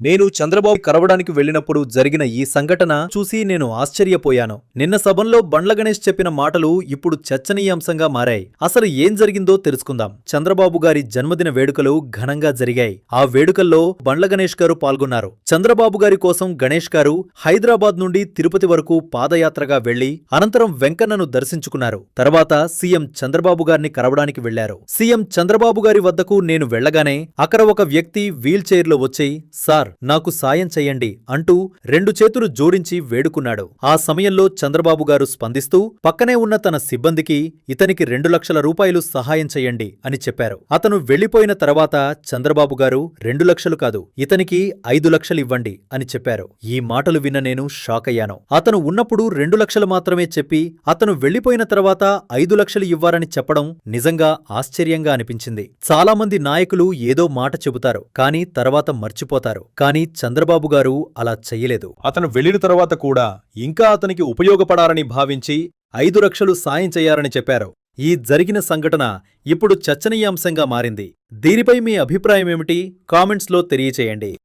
నేను చంద్రబాబు కలవడానికి వెళ్ళినప్పుడు జరిగిన ఈ సంఘటన చూసి నేను ఆశ్చర్యపోయాను. నిన్న సభలో బండ్ల గణేష్ చెప్పిన మాటలు ఇప్పుడు చర్చనీయాంశంగా మారాయి. అసలు ఏం జరిగిందో తెలుసుకుందాం. చంద్రబాబు గారి జన్మదిన వేడుకలు ఘనంగా జరిగాయి. ఆ వేడుకల్లో బండ్ల గణేష్ గారు పాల్గొన్నారు. చంద్రబాబు గారి కోసం గణేష్ గారు హైదరాబాద్ నుండి తిరుపతి వరకు పాదయాత్రగా వెళ్లి అనంతరం వెంకన్నను దర్శించుకున్నారు. తర్వాత సీఎం చంద్రబాబు గారిని కలవడానికి వెళ్లారు. సీఎం చంద్రబాబు గారి వద్దకు నేను వెళ్లగానే అక్కడ ఒక వ్యక్తి వీల్ చైర్లో వచ్చి సార్ నాకు సాయం చెయ్యండి అంటూ రెండు చేతులు జోడించి వేడుకున్నాడు. ఆ సమయంలో చంద్రబాబు గారు స్పందిస్తూ పక్కనే ఉన్న తన సిబ్బందికి ఇతనికి 2 లక్షల రూపాయలు సహాయం చెయ్యండి అని చెప్పారు. అతను వెళ్లిపోయిన తర్వాత చంద్రబాబు గారు 2 లక్షలు కాదు ఇతనికి 5 లక్షలు ఇవ్వండి అని చెప్పారు. ఈ మాటలు విన్న నేను షాక్ అయ్యాను. అతను ఉన్నప్పుడు 2 లక్షలు మాత్రమే చెప్పి అతను వెళ్లిపోయిన తర్వాత 5 లక్షలు ఇవ్వారని చెప్పడం నిజంగా ఆశ్చర్యంగా అనిపించింది. చాలా మంది నాయకులు ఏదో మాట చెబుతారు కానీ తర్వాత మర్చిపోతారు. కానీ చంద్రబాబు గారు అలా చెయ్యలేదు. అతను వెళ్లిన తర్వాత కూడా ఇంకా అతనికి ఉపయోగపడాలని భావించి 5 లక్షలు సాయం చెయ్యారని చెప్పారు. ఈ జరిగిన సంఘటన ఇప్పుడు చర్చనీయాంశంగా మారింది. దీనిపై మీ అభిప్రాయమేమిటి? కామెంట్స్లో తెలియచేయండి.